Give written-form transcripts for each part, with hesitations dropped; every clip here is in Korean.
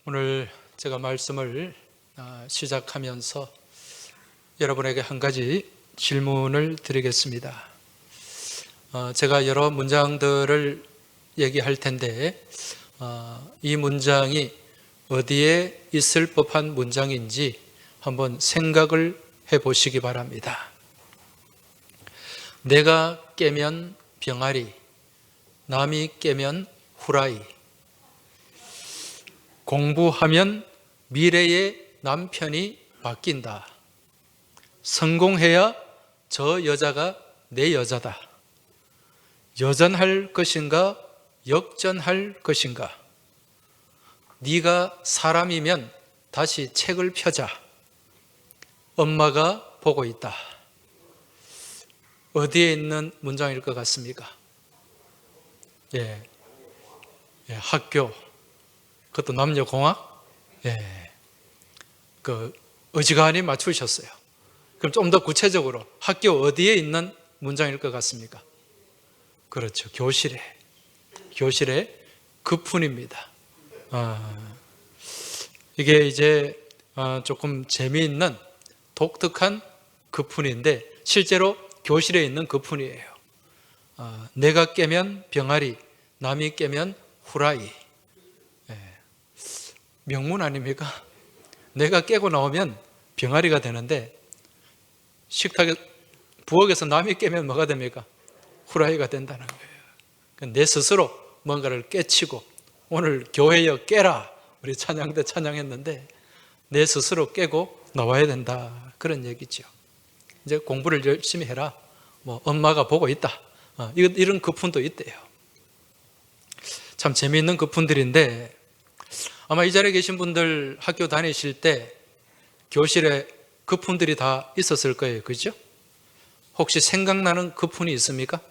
오늘 제가 말씀을 시작하면서 여러분에게 한 가지 질문을 드리겠습니다. 제가 여러 문장들을 얘기할 텐데 이 문장이 어디에 있을 법한 문장인지 한번 생각을 해보시기 바랍니다. 내가 깨면 병아리, 남이 깨면 후라이, 공부하면 미래의 남편이 바뀐다. 성공해야 저 여자가 내 여자다. 여전할 것인가 역전할 것인가. 네가 사람이면 다시 책을 펴자. 엄마가 보고 있다. 어디에 있는 문장일 것 같습니까? 학교. 그것도 남녀공학? 어지간히 맞추셨어요. 그럼 좀 더 구체적으로 학교 어디에 있는 문장일 것 같습니까? 그렇죠. 교실의 그뿐입니다. 이게 이제 조금 재미있는 독특한 그뿐인데 실제로 교실에 있는 그뿐이에요. 내가 깨면 병아리, 남이 깨면 후라이. 명문 아닙니까? 내가 깨고 나오면 병아리가 되는데 식탁에 부엌에서 남이 깨면 뭐가 됩니까? 후라이가 된다는 거예요. 내 스스로 뭔가를 깨치고 오늘 교회여 깨라 우리 찬양 때 찬양했는데 내 스스로 깨고 나와야 된다 그런 얘기죠. 이제 공부를 열심히 해라. 엄마가 보고 있다. 이런 그푼도 있대요. 참 재미있는 그푼들인데 아마 이 자리에 계신 분들 학교 다니실 때 교실에 그푼들이 다 있었을 거예요. 그죠? 혹시 생각나는 그푼이 있습니까?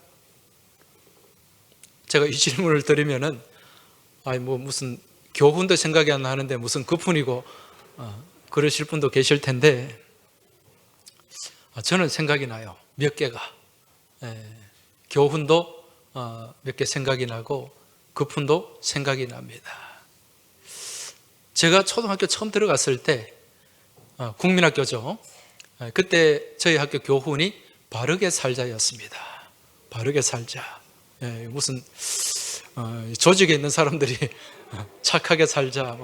제가 이 질문을 드리면은 무슨 교훈도 생각이 안 나는데 무슨 그푼이고 그러실 분도 계실 텐데 저는 생각이 나요. 몇 개가. 교훈도 몇 개 생각이 나고 그푼도 생각이 납니다. 제가 초등학교 처음 들어갔을 때 국민학교죠. 그때 저희 학교 교훈이 바르게 살자였습니다. 바르게 살자. 무슨 조직에 있는 사람들이 착하게 살자.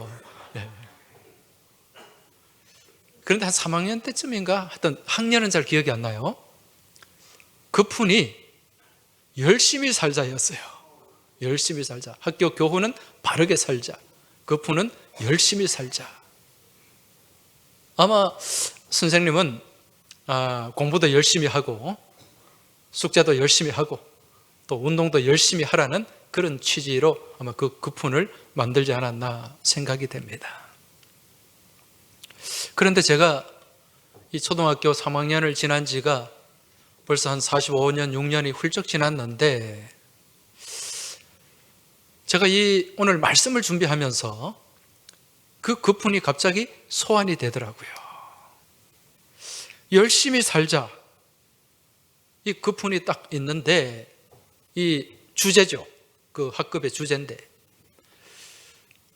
그런데 한 3학년 때쯤인가 하여튼 학년은 잘 기억이 안 나요. 그푼이 열심히 살자였어요. 열심히 살자. 학교 교훈은 바르게 살자. 그푼은 열심히 살자. 아마 선생님은 공부도 열심히 하고 숙제도 열심히 하고 또 운동도 열심히 하라는 그런 취지로 아마 그 그푼을 만들지 않았나 생각이 됩니다. 그런데 제가 이 초등학교 3학년을 지난 지가 벌써 한 45년, 6년이 훌쩍 지났는데 제가 이 오늘 말씀을 준비하면서 그 그푼이 갑자기 소환이 되더라고요. 열심히 살자. 이 그푼이 딱 있는데 이 주제죠. 그 학급의 주제인데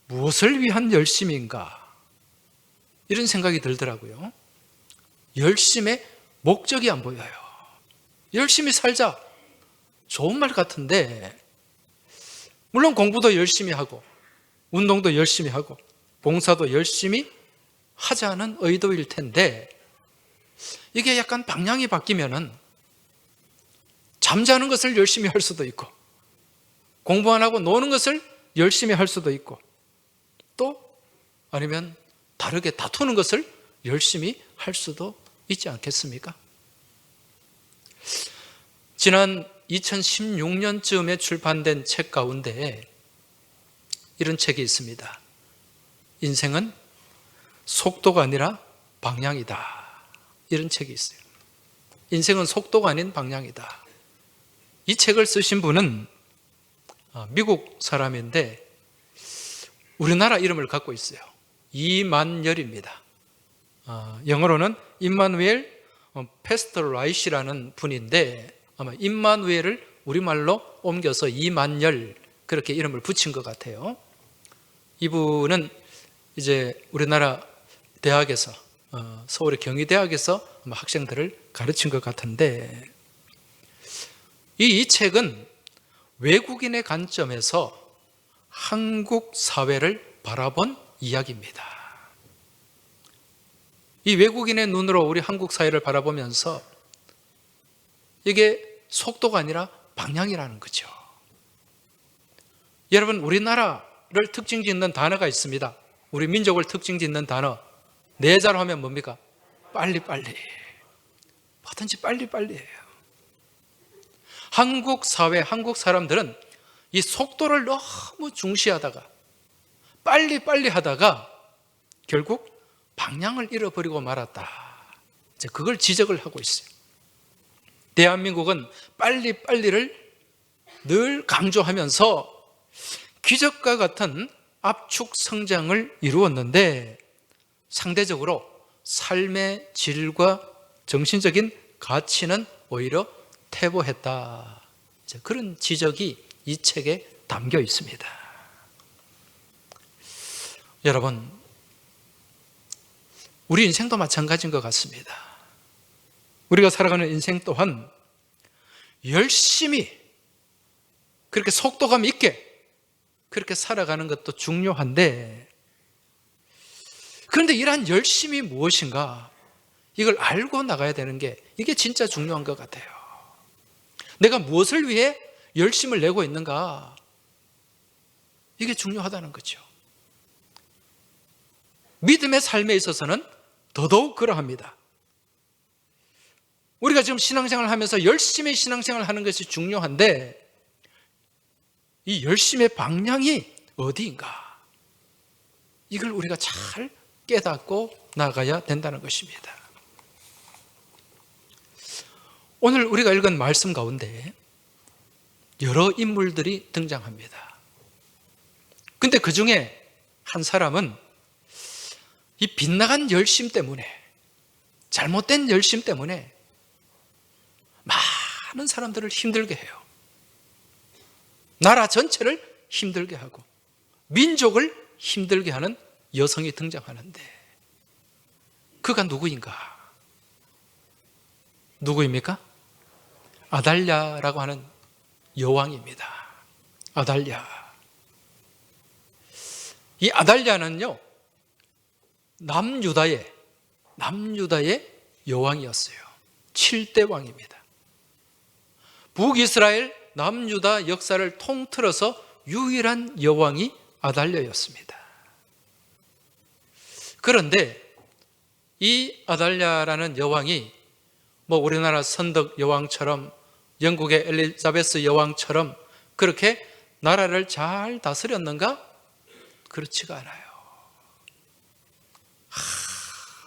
무엇을 위한 열심인가? 이런 생각이 들더라고요. 열심의 목적이 안 보여요. 열심히 살자. 좋은 말 같은데 물론 공부도 열심히 하고 운동도 열심히 하고 봉사도 열심히 하자는 의도일 텐데 이게 약간 방향이 바뀌면은 잠자는 것을 열심히 할 수도 있고 공부 안 하고 노는 것을 열심히 할 수도 있고 또 아니면 다르게 다투는 것을 열심히 할 수도 있지 않겠습니까? 지난 2016년쯤에 출판된 책 가운데 이런 책이 있습니다. 인생은 속도가 아니라 방향이다. 이런 책이 있어요. 인생은 속도가 아닌 방향이다. 이 책을 쓰신 분은 미국 사람인데 우리나라 이름을 갖고 있어요. 이만열입니다. 영어로는 임마누엘 페스터라이시라는 분인데 아마 임마누엘을 우리말로 옮겨서 이만열 그렇게 이름을 붙인 것 같아요. 이분은 이제 우리나라 대학에서 서울의 경희대학에서 아마 학생들을 가르친 것 같은데, 이 책은 외국인의 관점에서 한국 사회를 바라본 이야기입니다. 이 외국인의 눈으로 우리 한국 사회를 바라보면서 이게 속도가 아니라 방향이라는 거죠. 여러분, 우리나라를 특징 짓는 단어가 있습니다. 우리 민족을 특징 짓는 단어, 네 자로 하면 뭡니까? 빨리빨리. 뭐든지 빨리빨리예요. 한국 사회, 한국 사람들은 이 속도를 너무 중시하다가 빨리빨리 하다가 결국 방향을 잃어버리고 말았다. 이제 그걸 지적을 하고 있어요. 대한민국은 빨리빨리를 늘 강조하면서 기적과 같은 압축 성장을 이루었는데 상대적으로 삶의 질과 정신적인 가치는 오히려 퇴보했다. 그런 지적이 이 책에 담겨 있습니다. 여러분, 우리 인생도 마찬가지인 것 같습니다. 우리가 살아가는 인생 또한 열심히 그렇게 속도감 있게 그렇게 살아가는 것도 중요한데, 그런데 이러한 열심이 무엇인가, 이걸 알고 나가야 되는 게 이게 진짜 중요한 것 같아요. 내가 무엇을 위해 열심을 내고 있는가, 이게 중요하다는 거죠. 믿음의 삶에 있어서는 더더욱 그러합니다. 우리가 지금 신앙생활을 하면서 열심히 신앙생활을 하는 것이 중요한데, 이 열심의 방향이 어디인가, 이걸 우리가 잘 깨닫고 나가야 된다는 것입니다. 오늘 우리가 읽은 말씀 가운데 여러 인물들이 등장합니다. 근데 그 중에 한 사람은 이 빗나간 열심 때문에, 잘못된 열심 때문에 많은 사람들을 힘들게 해요. 나라 전체를 힘들게 하고 민족을 힘들게 하는 여성이 등장하는데, 그가 누구인가? 누구입니까? 아달랴라고 하는 여왕입니다. 아달랴. 이 아달랴는요, 남유다의 여왕이었어요. 7대 왕입니다. 북이스라엘 남유다 역사를 통틀어서 유일한 여왕이 아달랴였습니다. 그런데 이 아달랴라는 여왕이 뭐 우리나라 선덕 여왕처럼, 영국의 엘리자베스 여왕처럼 그렇게 나라를 잘 다스렸는가? 그렇지가 않아요.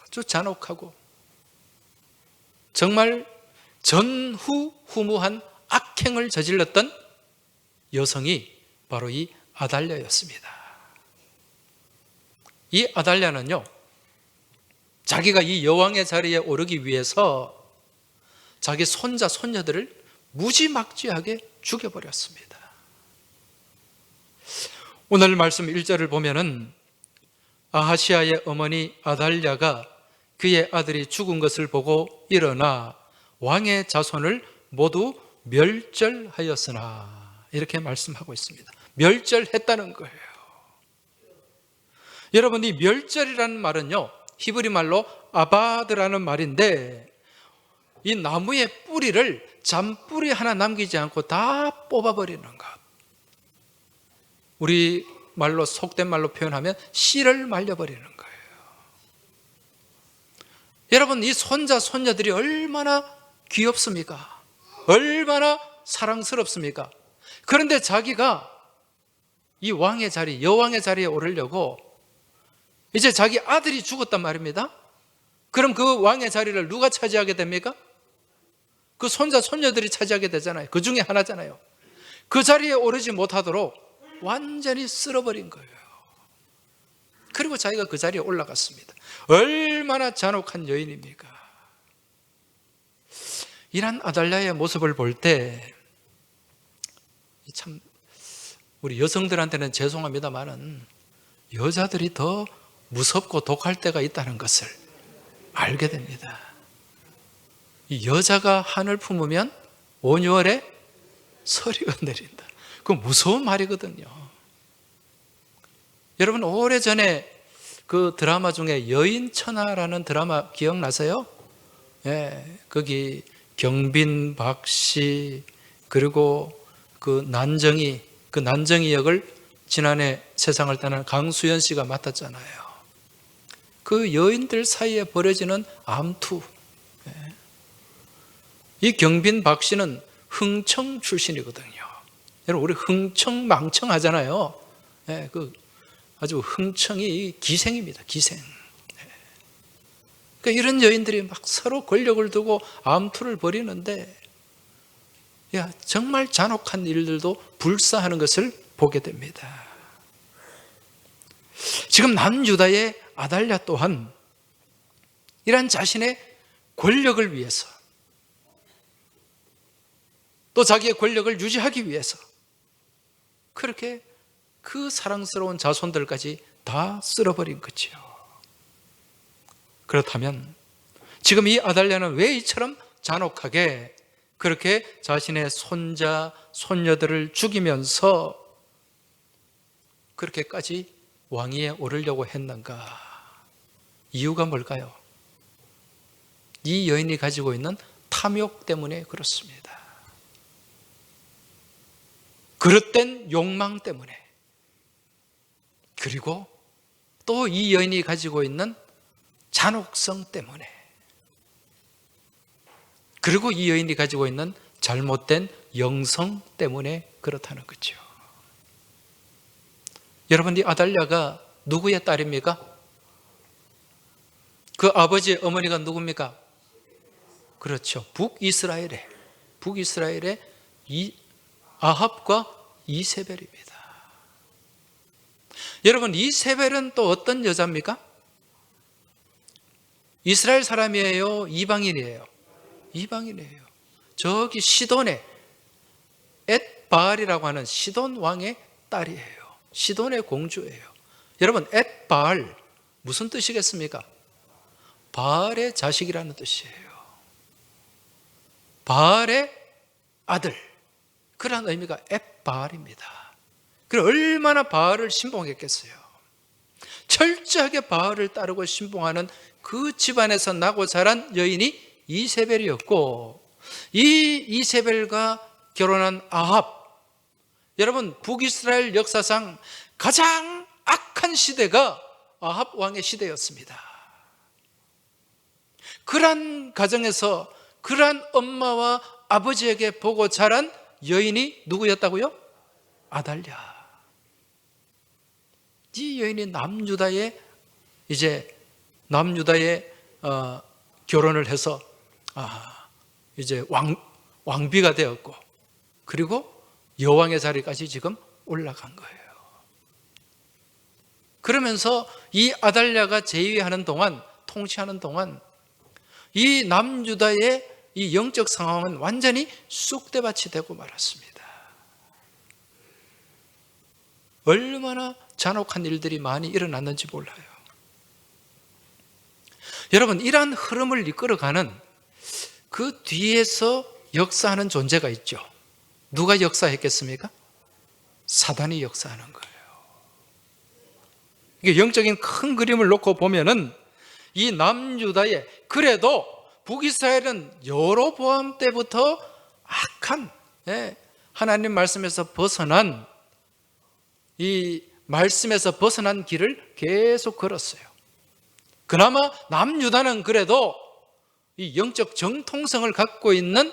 아주 잔혹하고 정말 전후후무한 악행을 저질렀던 여성이 바로 이 아달랴였습니다. 이 아달랴는요, 자기가 이 여왕의 자리에 오르기 위해서 자기 손자, 손녀들을 무지막지하게 죽여버렸습니다. 오늘 말씀 1절을 보면은 아하시아의 어머니 아달랴가 그의 아들이 죽은 것을 보고 일어나 왕의 자손을 모두 멸절하였으나, 이렇게 말씀하고 있습니다. 멸절했다는 거예요. 여러분, 이 멸절이라는 말은요, 히브리 말로 아바드라는 말인데, 이 나무의 뿌리를 잔뿌리 하나 남기지 않고 다 뽑아버리는 것. 우리 말로, 속된 말로 표현하면 씨를 말려버리는 거예요. 여러분, 이 손자, 손녀들이 얼마나 귀엽습니까? 얼마나 사랑스럽습니까? 그런데 자기가 이 왕의 자리, 여왕의 자리에 오르려고 이제 자기 아들이 죽었단 말입니다. 그럼 그 왕의 자리를 누가 차지하게 됩니까? 그 손자, 손녀들이 차지하게 되잖아요. 그 중에 하나잖아요. 그 자리에 오르지 못하도록 완전히 쓸어버린 거예요. 그리고 자기가 그 자리에 올라갔습니다. 얼마나 잔혹한 여인입니까? 이런 아달랴의 모습을 볼 때 참 우리 여성들한테는 죄송합니다만은 여자들이 더 무섭고 독할 때가 있다는 것을 알게 됩니다. 이 여자가 한을 품으면 온유월에 서리가 내린다. 그건 무서운 말이거든요. 여러분, 오래전에 그 드라마 중에 여인천하라는 드라마 기억나세요? 예, 거기 경빈, 박씨, 그리고 그 난정이 역을 지난해 세상을 떠난 강수연 씨가 맡았잖아요. 그 여인들 사이에 벌어지는 암투. 예. 이 경빈, 박씨는 흥청 출신이거든요. 여러분, 우리 흥청, 망청 하잖아요. 예, 그 아주 흥청이 기생입니다. 기생. 그러니까 이런 여인들이 막 서로 권력을 두고 암투를 벌이는데, 야, 정말 잔혹한 일들도 불사하는 것을 보게 됩니다. 지금 남유다의 아달랴 또한 이런 자신의 권력을 위해서, 또 자기의 권력을 유지하기 위해서 그렇게 그 사랑스러운 자손들까지 다 쓸어버린 거지요. 그렇다면 지금 이 아달랴는 왜 이처럼 잔혹하게 그렇게 자신의 손자, 손녀들을 죽이면서 그렇게까지 왕위에 오르려고 했는가? 이유가 뭘까요? 이 여인이 가지고 있는 탐욕 때문에 그렇습니다. 그릇된 욕망 때문에, 그리고 또 이 여인이 가지고 있는 잔혹성 때문에, 그리고 이 여인이 가지고 있는 잘못된 영성 때문에 그렇다는 거죠. 여러분, 이 아달랴가 누구의 딸입니까? 그 아버지의 어머니가 누굽니까? 그렇죠. 북이스라엘의 아합과 이세벨입니다. 여러분, 이세벨은 또 어떤 여자입니까? 이스라엘 사람이에요? 이방인이에요? 이방인이에요. 저기 시돈의 엣바알이라고 하는 시돈 왕의 딸이에요. 시돈의 공주예요. 여러분, 엣바알 무슨 뜻이겠습니까? 바알의 자식이라는 뜻이에요. 바알의 아들, 그런 의미가 엣바알입니다. 그럼 얼마나 바알을 신봉했겠어요. 철저하게 바알을 따르고 신봉하는 그 집안에서 나고 자란 여인이 이세벨이었고, 이 이세벨과 결혼한 아합, 여러분, 북이스라엘 역사상 가장 악한 시대가 아합 왕의 시대였습니다. 그러한 가정에서 그러한 엄마와 아버지에게 보고 자란 여인이 누구였다고요? 아달랴. 이 여인이 남유다의 결혼을 해서 이제 왕비가 되었고, 그리고 여왕의 자리까지 지금 올라간 거예요. 그러면서 이 아달랴가 제위하는 동안, 통치하는 동안 이 남유다의 이 영적 상황은 완전히 쑥대밭이 되고 말았습니다. 얼마나 잔혹한 일들이 많이 일어났는지 몰라요. 여러분, 이러한 흐름을 이끌어가는 그 뒤에서 역사하는 존재가 있죠. 누가 역사했겠습니까? 사단이 역사하는 거예요. 이게 영적인 큰 그림을 놓고 보면은 이 남유다의, 그래도 북이스라엘은 여로보암 때부터 악한, 하나님 말씀에서 벗어난, 이 말씀에서 벗어난 길을 계속 걸었어요. 그나마 남유다는 그래도 이 영적 정통성을 갖고 있는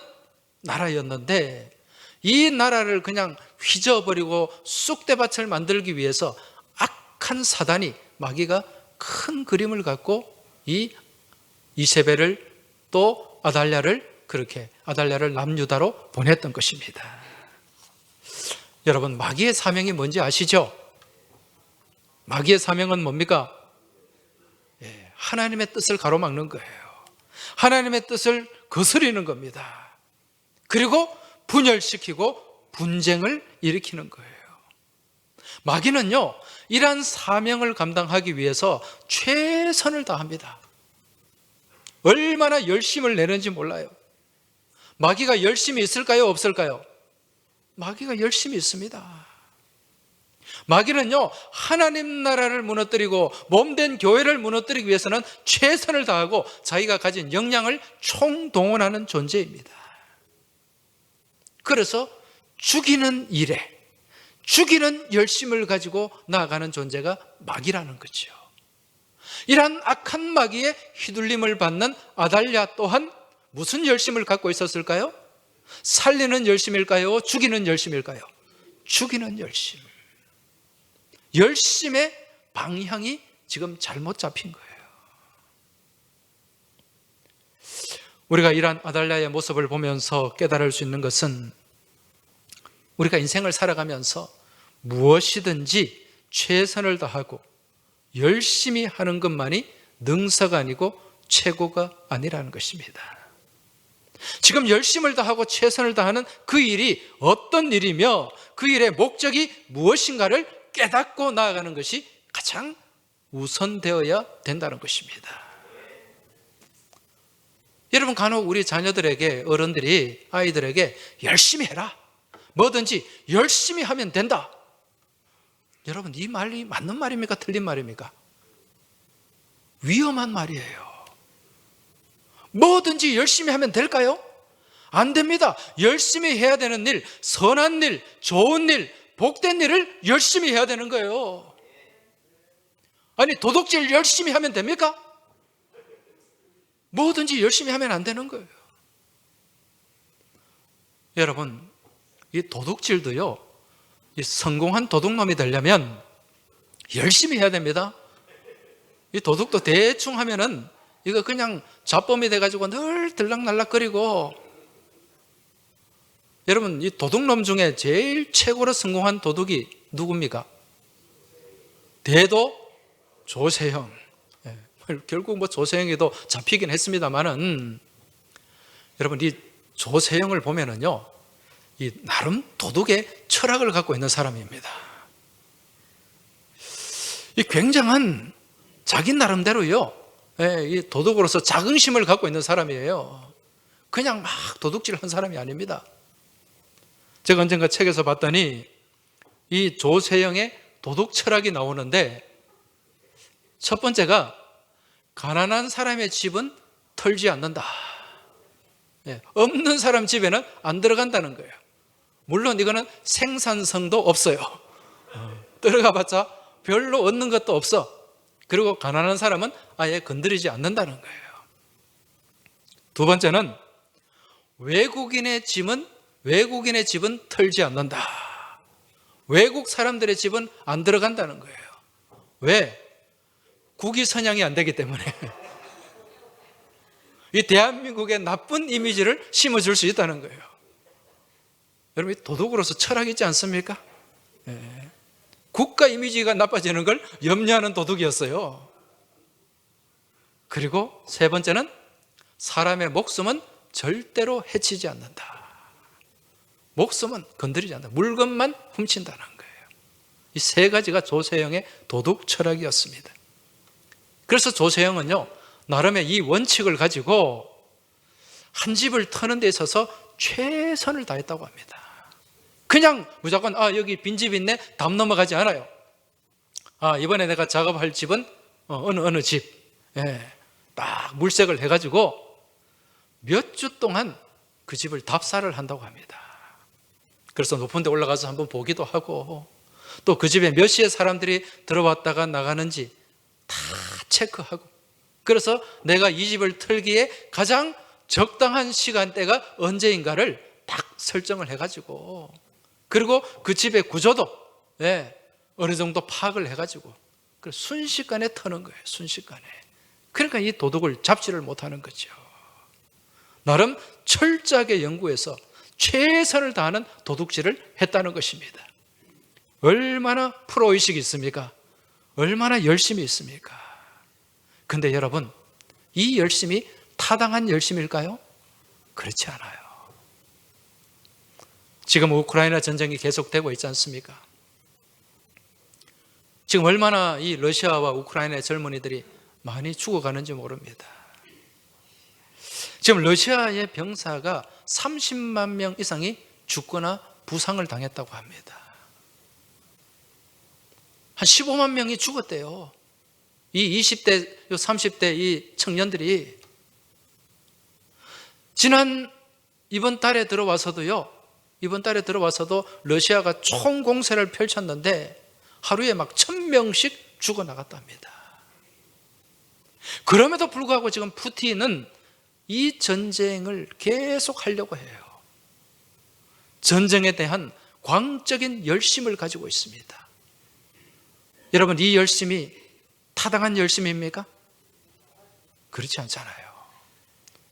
나라였는데, 이 나라를 그냥 휘저어버리고 쑥대밭을 만들기 위해서 악한 사단이, 마귀가 큰 그림을 갖고 이 이세벨을, 또 아달랴를, 그렇게 아달랴를 남유다로 보냈던 것입니다. 여러분, 마귀의 사명이 뭔지 아시죠? 마귀의 사명은 뭡니까? 하나님의 뜻을 가로막는 거예요. 하나님의 뜻을 거스리는 겁니다. 그리고 분열시키고 분쟁을 일으키는 거예요. 마귀는요, 이러한 사명을 감당하기 위해서 최선을 다합니다. 얼마나 열심을 내는지 몰라요. 마귀가 열심히 있을까요? 없을까요? 마귀가 열심히 있습니다. 마귀는요, 하나님 나라를 무너뜨리고 몸된 교회를 무너뜨리기 위해서는 최선을 다하고 자기가 가진 역량을 총동원하는 존재입니다. 그래서 죽이는 일에, 죽이는 열심을 가지고 나아가는 존재가 마귀라는 거죠. 이러한 악한 마귀의 휘둘림을 받는 아달랴 또한 무슨 열심을 갖고 있었을까요? 살리는 열심일까요? 죽이는 열심일까요? 죽이는 열심. 열심의 방향이 지금 잘못 잡힌 거예요. 우리가 이러한 아달랴의 모습을 보면서 깨달을 수 있는 것은 우리가 인생을 살아가면서 무엇이든지 최선을 다하고 열심히 하는 것만이 능사가 아니고 최고가 아니라는 것입니다. 지금 열심을 다하고 최선을 다하는 그 일이 어떤 일이며 그 일의 목적이 무엇인가를 깨닫고 나아가는 것이 가장 우선되어야 된다는 것입니다. 여러분, 간혹 우리 자녀들에게, 어른들이 아이들에게 열심히 해라, 뭐든지 열심히 하면 된다. 여러분, 이 말이 맞는 말입니까? 틀린 말입니까? 위험한 말이에요. 뭐든지 열심히 하면 될까요? 안 됩니다. 열심히 해야 되는 일, 선한 일, 좋은 일, 복된 일을 열심히 해야 되는 거예요. 아니, 도둑질 열심히 하면 됩니까? 뭐든지 열심히 하면 안 되는 거예요. 여러분, 이 도둑질도요, 이 성공한 도둑놈이 되려면 열심히 해야 됩니다. 이 도둑도 대충 하면은 이거 그냥 잡범이 돼가지고 늘 들락날락거리고. 여러분, 이 도둑놈 중에 제일 최고로 성공한 도둑이 누굽니까? 대도 조세형. 결국 뭐 조세형이도 잡히긴 했습니다만은, 여러분, 이 조세형을 보면은요, 이 나름 도둑의 철학을 갖고 있는 사람입니다. 이 굉장한 자기 나름대로요, 이 도둑으로서 자긍심을 갖고 있는 사람이에요. 그냥 막 도둑질한 사람이 아닙니다. 제가 언젠가 책에서 봤더니 이 조세형의 도둑 철학이 나오는데, 첫 번째가 가난한 사람의 집은 털지 않는다. 없는 사람 집에는 안 들어간다는 거예요. 물론 이거는 생산성도 없어요. 들어가봤자 별로 얻는 것도 없어. 그리고 가난한 사람은 아예 건드리지 않는다는 거예요. 두 번째는 외국인의 집은 털지 않는다. 외국 사람들의 집은 안 들어간다는 거예요. 왜? 국위 선양이 안 되기 때문에. 이 대한민국의 나쁜 이미지를 심어줄 수 있다는 거예요. 여러분, 도둑으로서 철학이 있지 않습니까? 국가 이미지가 나빠지는 걸 염려하는 도둑이었어요. 그리고 세 번째는 사람의 목숨은 절대로 해치지 않는다. 목숨은 건드리지 않는다. 물건만 훔친다는 거예요. 이 세 가지가 조세형의 도둑 철학이었습니다. 그래서 조세형은요, 나름의 이 원칙을 가지고 한 집을 터는 데 있어서 최선을 다했다고 합니다. 그냥 무조건 여기 빈집 있네, 담 넘어가지 않아요. 이번에 내가 작업할 집은 어느 집, 딱 물색을 해가지고 몇 주 동안 그 집을 답사를 한다고 합니다. 그래서 높은 데 올라가서 한번 보기도 하고, 또 그 집에 몇 시에 사람들이 들어왔다가 나가는지 다 체크하고, 그래서 내가 이 집을 털기에 가장 적당한 시간대가 언제인가를 딱 설정을 해가지고, 그리고 그 집의 구조도 어느 정도 파악을 해가지고 순식간에 터는 거예요. 순식간에. 그러니까 이 도둑을 잡지를 못하는 거죠. 나름 철저하게 연구해서 최선을 다하는 도둑질을 했다는 것입니다. 얼마나 프로의식이 있습니까? 얼마나 열심히 있습니까? 근데 여러분, 이 열심이 타당한 열심일까요? 그렇지 않아요. 지금 우크라이나 전쟁이 계속되고 있지 않습니까? 지금 얼마나 이 러시아와 우크라이나의 젊은이들이 많이 죽어가는지 모릅니다. 지금 러시아의 병사가 30만 명 이상이 죽거나 부상을 당했다고 합니다. 한 15만 명이 죽었대요. 이 20대, 30대 이 청년들이 이번 달에 들어와서도 러시아가 총공세를 펼쳤는데 하루에 막 1000명씩 죽어나갔답니다. 그럼에도 불구하고 지금 푸틴은 이 전쟁을 계속 하려고 해요. 전쟁에 대한 광적인 열심을 가지고 있습니다. 여러분, 이 열심이 타당한 열심입니까? 그렇지 않잖아요.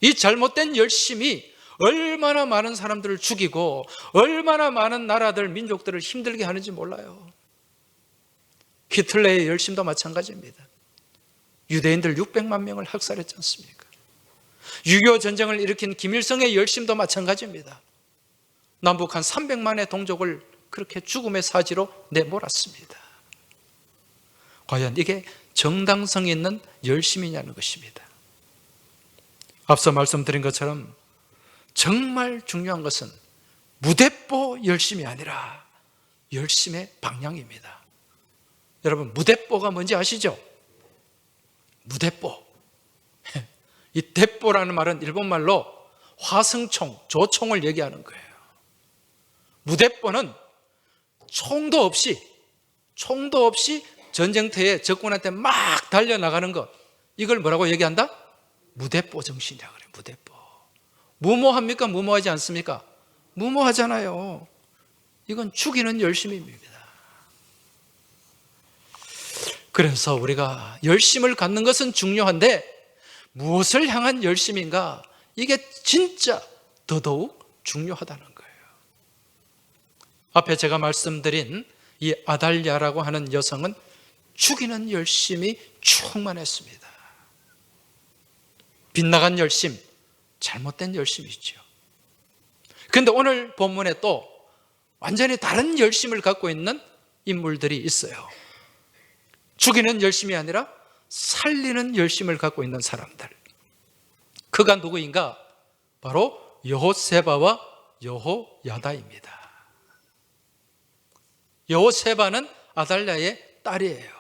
이 잘못된 열심이 얼마나 많은 사람들을 죽이고 얼마나 많은 나라들, 민족들을 힘들게 하는지 몰라요. 히틀러의 열심도 마찬가지입니다. 유대인들 600만 명을 학살했지 않습니까? 6.25 전쟁을 일으킨 김일성의 열심도 마찬가지입니다. 남북한 300만의 동족을 그렇게 죽음의 사지로 내몰았습니다. 과연 이게 정당성 있는 열심이냐는 것입니다. 앞서 말씀드린 것처럼 정말 중요한 것은 무대뽀 열심이 아니라 열심의 방향입니다. 여러분, 무대뽀가 뭔지 아시죠? 무대뽀. 이 대뽀라는 말은 일본말로 화승총, 조총을 얘기하는 거예요. 무대뽀는 총도 없이 전쟁터에 적군한테 막 달려나가는 것, 이걸 뭐라고 얘기한다? 무대뽀 정신이라고 그래요. 무대뽀. 무모합니까? 무모하지 않습니까? 무모하잖아요. 이건 죽이는 열심입니다. 그래서 우리가 열심을 갖는 것은 중요한데 무엇을 향한 열심인가? 이게 진짜 더더욱 중요하다는 거예요. 앞에 제가 말씀드린 이 아달랴라고 하는 여성은 죽이는 열심이 충만했습니다. 빗나간 열심, 잘못된 열심이죠. 그런데 오늘 본문에 또 완전히 다른 열심을 갖고 있는 인물들이 있어요. 죽이는 열심이 아니라 살리는 열심을 갖고 있는 사람들. 그가 누구인가? 바로 여호세바와 여호야다입니다. 여호세바는 아달랴의 딸이에요.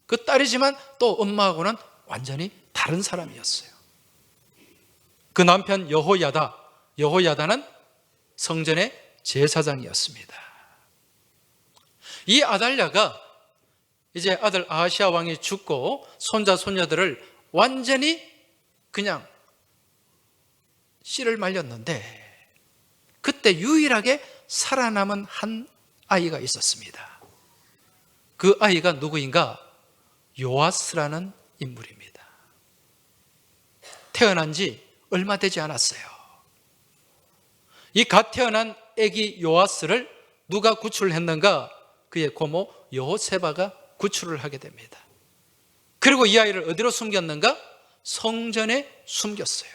그 딸이지만 또 엄마하고는 완전히 다른 사람이었어요. 그 남편 여호야다는 성전의 제사장이었습니다. 이 아달랴가 이제 아들 아하시야 왕이 죽고 손자 손녀들을 완전히 그냥 씨를 말렸는데 그때 유일하게 살아남은 한 아이가 있었습니다. 그 아이가 누구인가? 요아스라는 인물입니다. 태어난 지 얼마 되지 않았어요. 이 갓 태어난 아기 요아스를 누가 구출했는가? 그의 고모 여호세바가 구출을 하게 됩니다. 그리고 이 아이를 어디로 숨겼는가? 성전에 숨겼어요.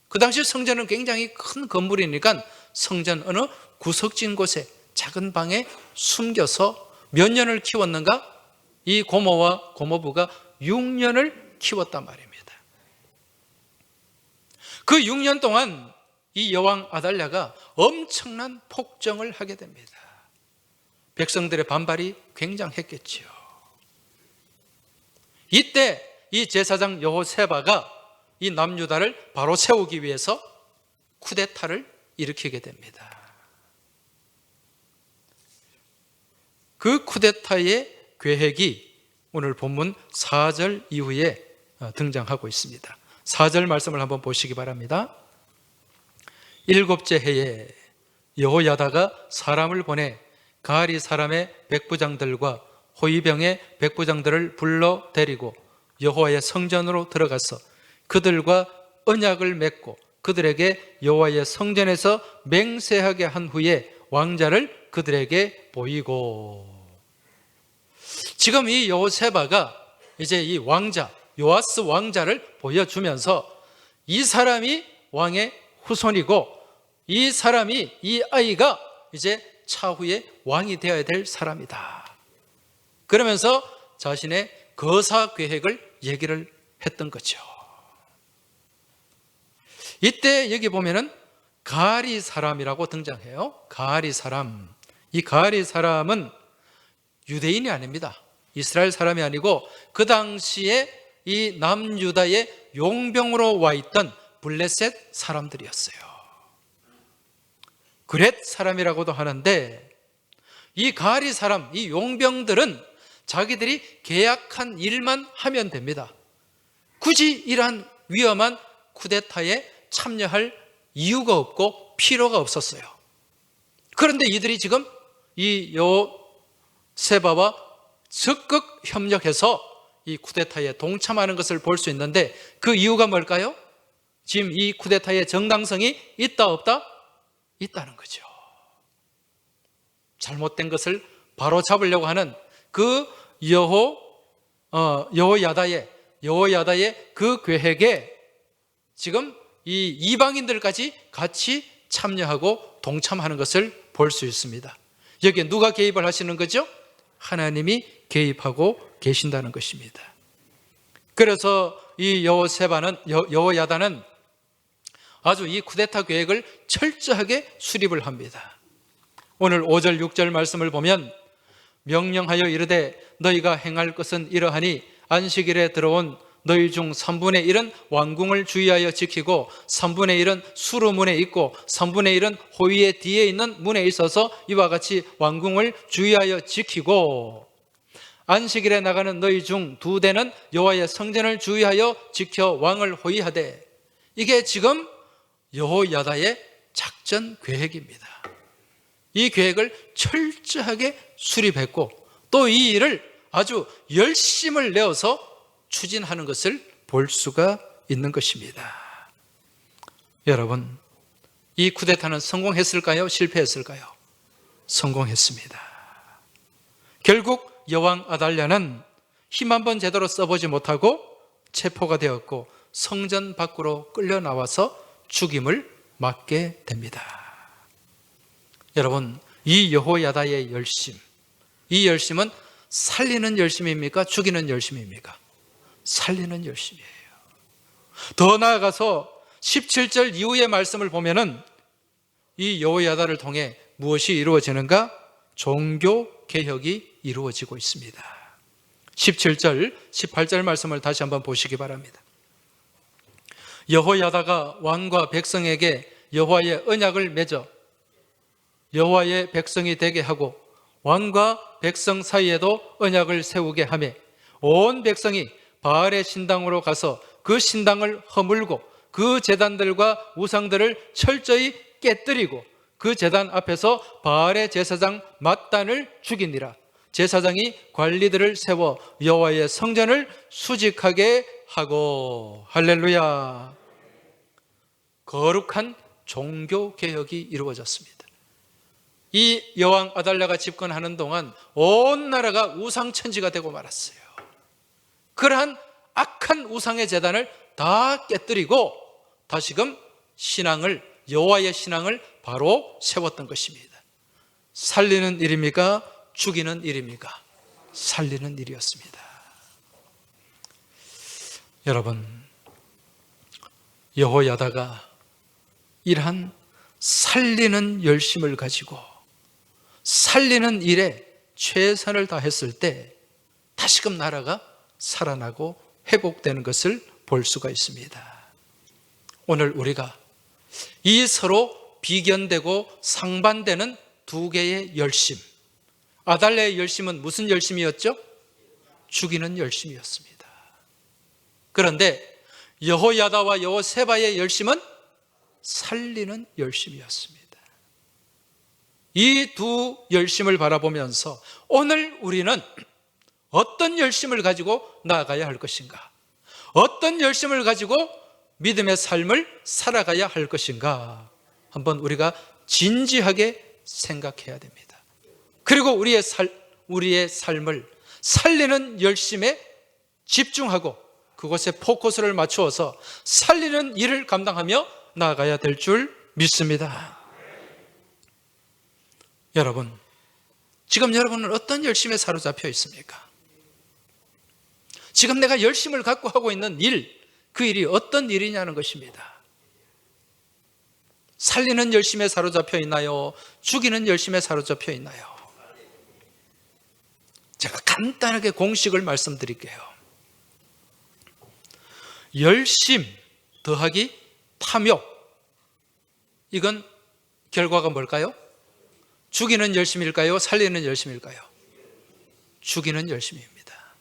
그 당시 성전은 굉장히 큰 건물이니까 성전 어느 구석진 곳에 작은 방에 숨겨서 몇 년을 키웠는가? 이 고모와 고모부가 6년을 키웠단 말입니다. 그 6년 동안 이 여왕 아달랴가 엄청난 폭정을 하게 됩니다. 백성들의 반발이 굉장했겠지요. 이때 이 제사장 여호세바가 이 남유다를 바로 세우기 위해서 쿠데타를 일으키게 됩니다. 그 쿠데타의 계획이 오늘 본문 4절 이후에 등장하고 있습니다. 4절 말씀을 한번 보시기 바랍니다. 7째 해에 여호야다가 사람을 보내 가리 사람의 백부장들과 호위병의 백부장들을 불러 데리고 여호와의 성전으로 들어가서 그들과 언약을 맺고 그들에게 여호와의 성전에서 맹세하게 한 후에 왕자를 그들에게 보이고. 지금 이 여호세바가 이제 이 왕자 요아스 왕자를 보여주면서 이 사람이 왕의 후손이고 이 아이가 이제 차후에 왕이 되어야 될 사람이다. 그러면서 자신의 거사 계획을 얘기를 했던 거죠. 이때 여기 보면은 가리 사람이라고 등장해요. 가리 사람. 이 가리 사람은 유대인이 아닙니다. 이스라엘 사람이 아니고 그 당시에 이 남유다의 용병으로 와 있던 블레셋 사람들이었어요. 그렛 사람이라고도 하는데, 이 가리 사람, 이 용병들은 자기들이 계약한 일만 하면 됩니다. 굳이 이러한 위험한 쿠데타에 참여할 이유가 없고 필요가 없었어요. 그런데 이들이 지금 이 여호세바와 적극 협력해서 이 쿠데타에 동참하는 것을 볼 수 있는데, 그 이유가 뭘까요? 지금 이 쿠데타의 정당성이 있다 없다? 있다는 거죠. 잘못된 것을 바로 잡으려고 하는 그 여호야다의 그 계획에 지금 이 이방인들까지 같이 참여하고 동참하는 것을 볼 수 있습니다. 여기에 누가 개입을 하시는 거죠? 하나님이 개입하고 계신다는 것입니다. 그래서 이 여호야다는 아주 이 쿠데타 계획을 철저하게 수립을 합니다. 오늘 5절 6절 말씀을 보면, 명령하여 이르되 너희가 행할 것은 이러하니 안식일에 들어온 너희 중 3분의 1은 왕궁을 주의하여 지키고 3분의 1은 수루문에 있고 3분의 1은 호위의 뒤에 있는 문에 있어서 이와 같이 왕궁을 주의하여 지키고, 안식일에 나가는 너희 중 2대는 여호와의 성전을 주의하여 지켜 왕을 호위하되. 이게 지금 여호야다의 작전 계획입니다. 이 계획을 철저하게 수립했고, 또 이 일을 아주 열심을 내어서 추진하는 것을 볼 수가 있는 것입니다. 여러분, 이 쿠데타는 성공했을까요? 실패했을까요? 성공했습니다. 결국 여왕 아달랴는 힘 한번 제대로 써보지 못하고 체포가 되었고 성전 밖으로 끌려 나와서 죽임을 맞게 됩니다. 여러분, 이 여호야다의 열심, 이 열심은 살리는 열심입니까? 죽이는 열심입니까? 살리는 열심이에요. 더 나아가서 17절 이후의 말씀을 보면은 이 여호야다를 통해 무엇이 이루어지는가? 종교 개혁이 이루어지고 있습니다. 17절, 18절 말씀을 다시 한번 보시기 바랍니다. 여호야다가 왕과 백성에게 여호와의 언약을 맺어 여호와의 백성이 되게 하고 왕과 백성 사이에도 언약을 세우게 하며 온 백성이 바알의 신당으로 가서 그 신당을 허물고 그 제단들과 우상들을 철저히 깨뜨리고 그 제단 앞에서 바알의 제사장 맏단을 죽이니라. 제사장이 관리들을 세워 여호와의 성전을 수직하게 하고. 할렐루야. 거룩한 종교 개혁이 이루어졌습니다. 이 여왕 아달랴가 집권하는 동안 온 나라가 우상천지가 되고 말았어요. 그러한 악한 우상의 제단을 다 깨뜨리고 다시금 여호와의 신앙을 바로 세웠던 것입니다. 살리는 일입니까? 죽이는 일입니까? 살리는 일이었습니다. 여러분, 여호야다가 이러한 살리는 열심을 가지고 살리는 일에 최선을 다했을 때 다시금 나라가 살아나고 회복되는 것을 볼 수가 있습니다. 오늘 우리가 이 서로 비견되고 상반되는 두 개의 열심, 아달랴의 열심은 무슨 열심이었죠? 죽이는 열심이었습니다. 그런데 여호야다와 여호세바의 열심은 살리는 열심이었습니다. 이 두 열심을 바라보면서 오늘 우리는 어떤 열심을 가지고 나아가야 할 것인가? 어떤 열심을 가지고 믿음의 삶을 살아가야 할 것인가? 한번 우리가 진지하게 생각해야 됩니다. 그리고 우리의 삶을 살리는 열심에 집중하고 그곳에 포커스를 맞추어서 살리는 일을 감당하며 나아가야 될 줄 믿습니다. 여러분, 지금 여러분은 어떤 열심에 사로잡혀 있습니까? 지금 내가 열심을 갖고 하고 있는 일, 그 일이 어떤 일이냐는 것입니다. 살리는 열심에 사로잡혀 있나요? 죽이는 열심에 사로잡혀 있나요? 제가 간단하게 공식을 말씀드릴게요. 열심 더하기 탐욕, 이건 결과가 뭘까요? 죽이는 열심일까요? 살리는 열심일까요? 죽이는 열심입니다.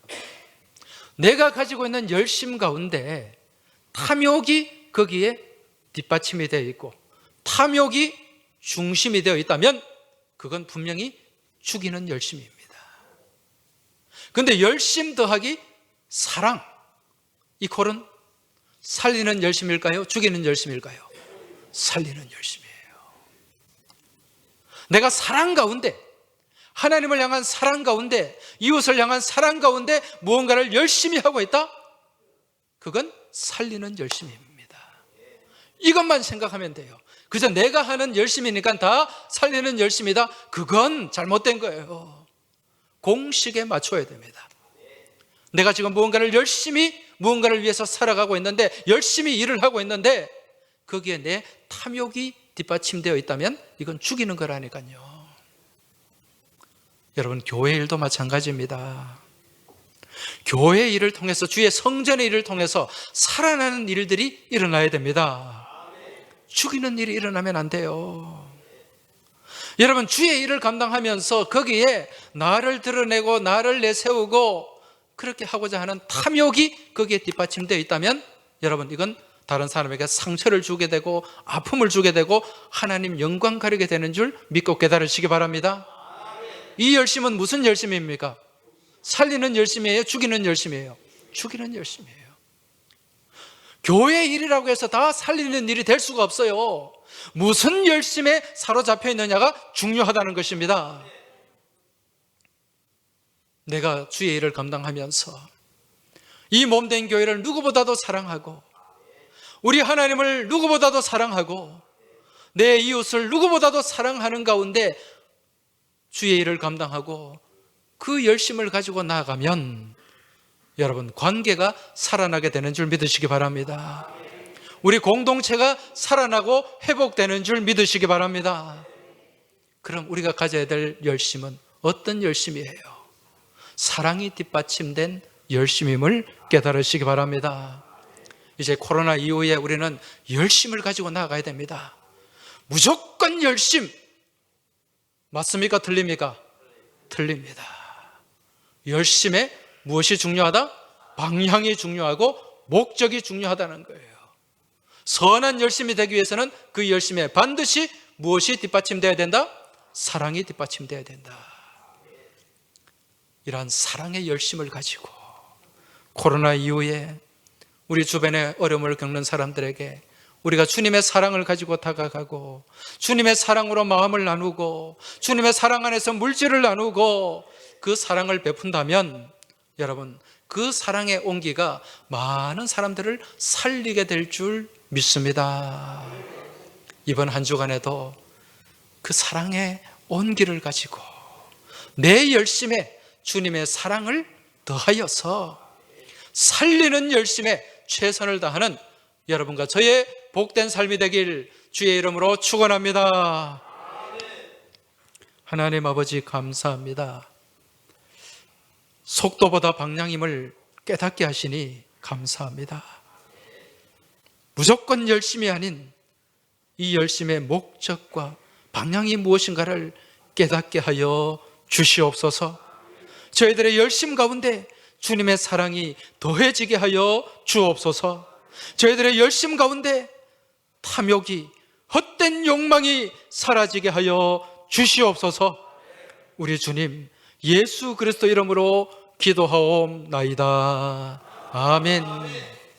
내가 가지고 있는 열심 가운데 탐욕이 거기에 뒷받침이 되어 있고 탐욕이 중심이 되어 있다면 그건 분명히 죽이는 열심입니다. 그런데 열심 더하기 사랑, 이퀄은 살리는 열심일까요? 죽이는 열심일까요? 살리는 열심이에요. 내가 사랑 가운데, 하나님을 향한 사랑 가운데, 이웃을 향한 사랑 가운데 무언가를 열심히 하고 있다? 그건 살리는 열심입니다. 이것만 생각하면 돼요. 그저 내가 하는 열심이니까 다 살리는 열심이다, 그건 잘못된 거예요. 공식에 맞춰야 됩니다. 내가 지금 무언가를 열심히, 무언가를 위해서 살아가고 있는데, 열심히 일을 하고 있는데 거기에 내 탐욕이 뒷받침되어 있다면 이건 죽이는 거라니까요. 여러분, 교회 일도 마찬가지입니다. 교회 일을 통해서, 주의 성전의 일을 통해서 살아나는 일들이 일어나야 됩니다. 죽이는 일이 일어나면 안 돼요. 여러분, 주의 일을 감당하면서 거기에 나를 드러내고 나를 내세우고 그렇게 하고자 하는 탐욕이 거기에 뒷받침되어 있다면 여러분, 이건 다른 사람에게 상처를 주게 되고 아픔을 주게 되고 하나님 영광 가리게 되는 줄 믿고 깨달으시기 바랍니다. 이 열심은 무슨 열심입니까? 살리는 열심이에요? 죽이는 열심이에요? 죽이는 열심이에요. 교회 일이라고 해서 다 살리는 일이 될 수가 없어요. 무슨 열심에 사로잡혀 있느냐가 중요하다는 것입니다. 내가 주의 일을 감당하면서 이 몸된 교회를 누구보다도 사랑하고 우리 하나님을 누구보다도 사랑하고 내 이웃을 누구보다도 사랑하는 가운데 주의 일을 감당하고 그 열심을 가지고 나아가면 여러분, 관계가 살아나게 되는 줄 믿으시기 바랍니다. 우리 공동체가 살아나고 회복되는 줄 믿으시기 바랍니다. 그럼 우리가 가져야 될 열심은 어떤 열심이에요? 사랑이 뒷받침된 열심임을 깨달으시기 바랍니다. 이제 코로나 이후에 우리는 열심을 가지고 나아가야 됩니다. 무조건 열심, 맞습니까? 틀립니까? 틀립니다. 열심에 무엇이 중요하다? 방향이 중요하고 목적이 중요하다는 거예요. 선한 열심이 되기 위해서는 그 열심에 반드시 무엇이 뒷받침되어야 된다? 사랑이 뒷받침되어야 된다. 이러한 사랑의 열심을 가지고 코로나 이후에 우리 주변에 어려움을 겪는 사람들에게 우리가 주님의 사랑을 가지고 다가가고 주님의 사랑으로 마음을 나누고 주님의 사랑 안에서 물질을 나누고 그 사랑을 베푼다면 여러분, 그 사랑의 온기가 많은 사람들을 살리게 될 줄 믿습니다. 이번 한 주간에도 그 사랑의 온기를 가지고 내 열심에 주님의 사랑을 더하여서 살리는 열심에 최선을 다하는 여러분과 저의 복된 삶이 되길 주의 이름으로 축원합니다. 하나님 아버지, 감사합니다. 속도보다 방향임을 깨닫게 하시니 감사합니다. 무조건 열심이 아닌 이 열심의 목적과 방향이 무엇인가를 깨닫게 하여 주시옵소서. 저희들의 열심 가운데 주님의 사랑이 더해지게 하여 주옵소서. 저희들의 열심 가운데 탐욕이, 헛된 욕망이 사라지게 하여 주시옵소서. 우리 주님 예수 그리스도 이름으로 기도하옵나이다. 아멘.